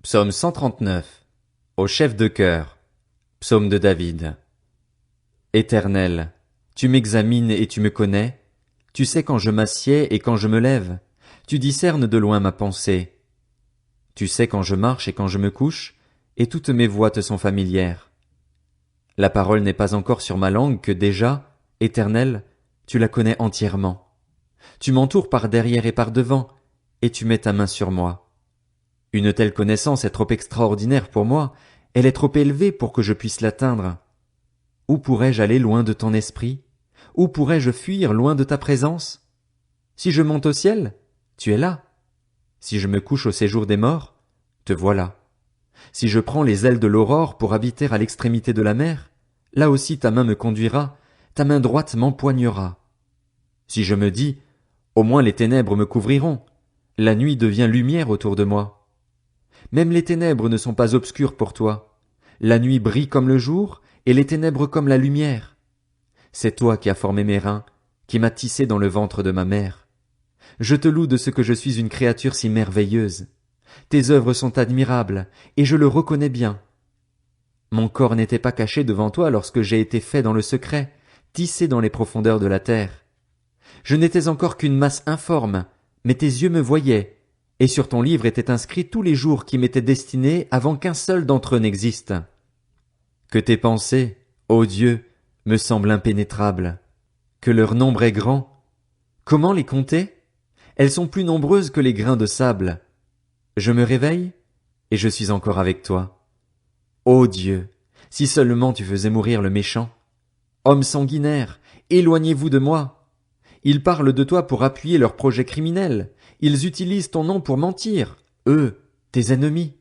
Psaume 139. Au chef de chœur. Psaume de David. Éternel, tu m'examines et tu me connais. Tu sais quand je m'assieds et quand je me lève. Tu discernes de loin ma pensée. Tu sais quand je marche et quand je me couche, et toutes mes voies te sont familières. La parole n'est pas encore sur ma langue que déjà, Éternel, tu la connais entièrement. Tu m'entoures par derrière et par devant, et tu mets ta main sur moi. Une telle connaissance est trop extraordinaire pour moi, elle est trop élevée pour que je puisse l'atteindre. Où pourrais-je aller loin de ton esprit? Où pourrais-je fuir loin de ta présence? Si je monte au ciel, tu es là. Si je me couche au séjour des morts, te voilà. Si je prends les ailes de l'aurore pour habiter à l'extrémité de la mer, là aussi ta main me conduira, ta main droite m'empoignera. Si je me dis, au moins les ténèbres me couvriront, la nuit devient lumière autour de moi. Même les ténèbres ne sont pas obscures pour toi. La nuit brille comme le jour, et les ténèbres comme la lumière. C'est toi qui as formé mes reins, qui m'as tissé dans le ventre de ma mère. Je te loue de ce que je suis une créature si merveilleuse. Tes œuvres sont admirables, et je le reconnais bien. Mon corps n'était pas caché devant toi lorsque j'ai été fait dans le secret, tissé dans les profondeurs de la terre. Je n'étais encore qu'une masse informe, mais tes yeux me voyaient, et sur ton livre étaient inscrits tous les jours qui m'étaient destinés avant qu'un seul d'entre eux n'existe. Que tes pensées, ô Dieu, me semblent impénétrables, que leur nombre est grand. Comment les compter? Elles sont plus nombreuses que les grains de sable. Je me réveille, et je suis encore avec toi. Ô Dieu, si seulement tu faisais mourir le méchant. Hommes sanguinaires, éloignez-vous de moi. Ils parlent de toi pour appuyer leurs projets criminels. Ils utilisent ton nom pour mentir, eux, tes ennemis.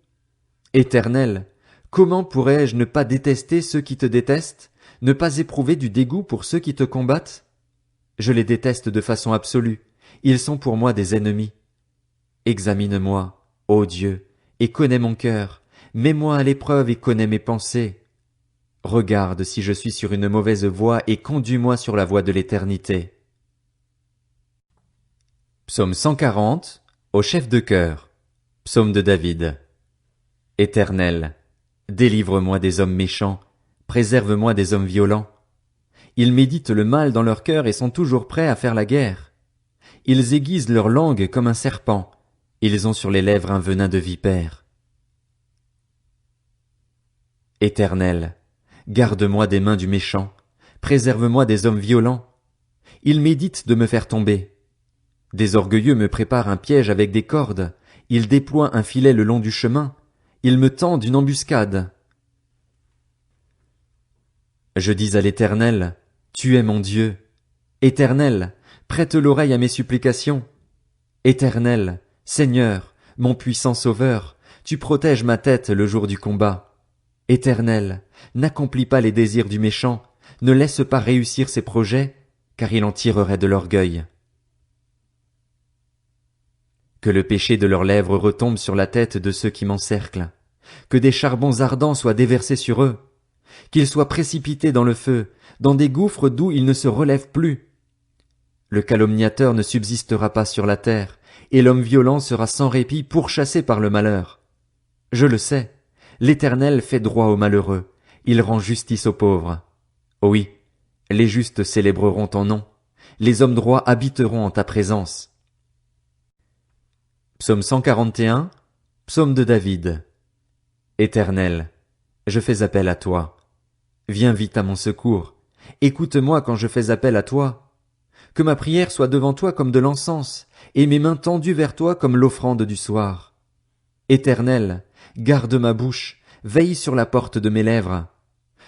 Éternel, comment pourrais-je ne pas détester ceux qui te détestent, ne pas éprouver du dégoût pour ceux qui te combattent? Je les déteste de façon absolue. Ils sont pour moi des ennemis. Examine-moi, ô Dieu, et connais mon cœur. Mets-moi à l'épreuve et connais mes pensées. Regarde si je suis sur une mauvaise voie et conduis-moi sur la voie de l'éternité. Psaume 140, au chef de chœur. Psaume de David. Éternel, délivre-moi des hommes méchants, préserve-moi des hommes violents. Ils méditent le mal dans leur cœur et sont toujours prêts à faire la guerre. Ils aiguisent leur langue comme un serpent, ils ont sur les lèvres un venin de vipère. Éternel, garde-moi des mains du méchant, préserve-moi des hommes violents. Ils méditent de me faire tomber. Des orgueilleux me préparent un piège avec des cordes, ils déploient un filet le long du chemin, ils me tendent une embuscade. Je dis à l'Éternel, tu es mon Dieu. Éternel, prête l'oreille à mes supplications. Éternel, Seigneur, mon puissant Sauveur, tu protèges ma tête le jour du combat. Éternel, n'accomplis pas les désirs du méchant, ne laisse pas réussir ses projets, car il en tirerait de l'orgueil. Que le péché de leurs lèvres retombe sur la tête de ceux qui m'encerclent. Que des charbons ardents soient déversés sur eux. Qu'ils soient précipités dans le feu, dans des gouffres d'où ils ne se relèvent plus. Le calomniateur ne subsistera pas sur la terre, et l'homme violent sera sans répit pourchassé par le malheur. Je le sais, l'Éternel fait droit aux malheureux, il rend justice aux pauvres. Oui, les justes célébreront ton nom, les hommes droits habiteront en ta présence. Psaume 141, Psaume de David. Éternel, je fais appel à toi. Viens vite à mon secours. Écoute-moi quand je fais appel à toi. Que ma prière soit devant toi comme de l'encens, et mes mains tendues vers toi comme l'offrande du soir. Éternel, garde ma bouche, veille sur la porte de mes lèvres.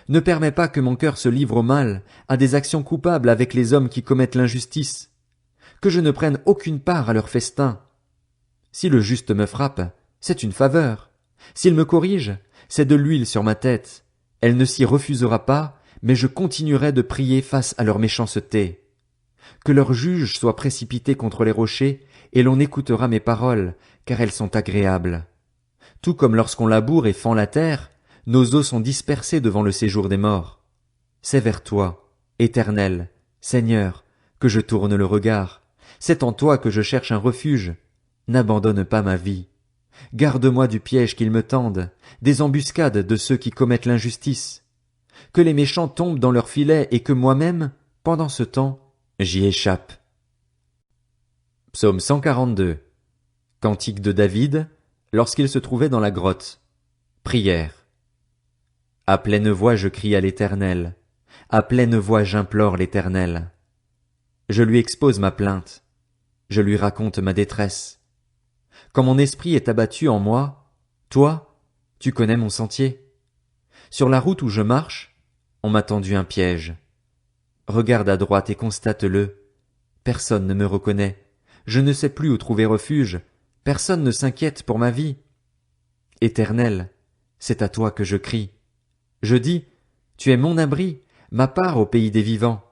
Ne permets pas que mon cœur se livre au mal, à des actions coupables avec les hommes qui commettent l'injustice. Que je ne prenne aucune part à leur festin. Si le juste me frappe, c'est une faveur. S'il me corrige, c'est de l'huile sur ma tête. Elle ne s'y refusera pas, mais je continuerai de prier face à leur méchanceté. Que leur juge soit précipité contre les rochers, et l'on écoutera mes paroles, car elles sont agréables. Tout comme lorsqu'on laboure et fend la terre, nos os sont dispersés devant le séjour des morts. C'est vers toi, Éternel, Seigneur, que je tourne le regard. C'est en toi que je cherche un refuge. N'abandonne pas ma vie. Garde-moi du piège qu'ils me tendent, des embuscades de ceux qui commettent l'injustice. Que les méchants tombent dans leurs filets et que moi-même, pendant ce temps, j'y échappe. Psaume 142. Cantique de David, lorsqu'il se trouvait dans la grotte. Prière. À pleine voix je crie à l'Éternel. À pleine voix j'implore l'Éternel. Je lui expose ma plainte. Je lui raconte ma détresse. Quand mon esprit est abattu en moi, toi, tu connais mon sentier. Sur la route où je marche, on m'a tendu un piège. Regarde à droite et constate-le. Personne ne me reconnaît. Je ne sais plus où trouver refuge. Personne ne s'inquiète pour ma vie. Éternel, c'est à toi que je crie. Je dis, tu es mon abri, ma part au pays des vivants.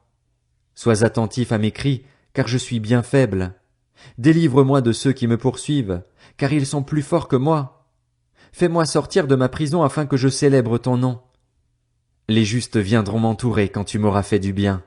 Sois attentif à mes cris, car je suis bien faible. Délivre-moi de ceux qui me poursuivent, car ils sont plus forts que moi. Fais-moi sortir de ma prison afin que je célèbre ton nom. Les justes viendront m'entourer quand tu m'auras fait du bien.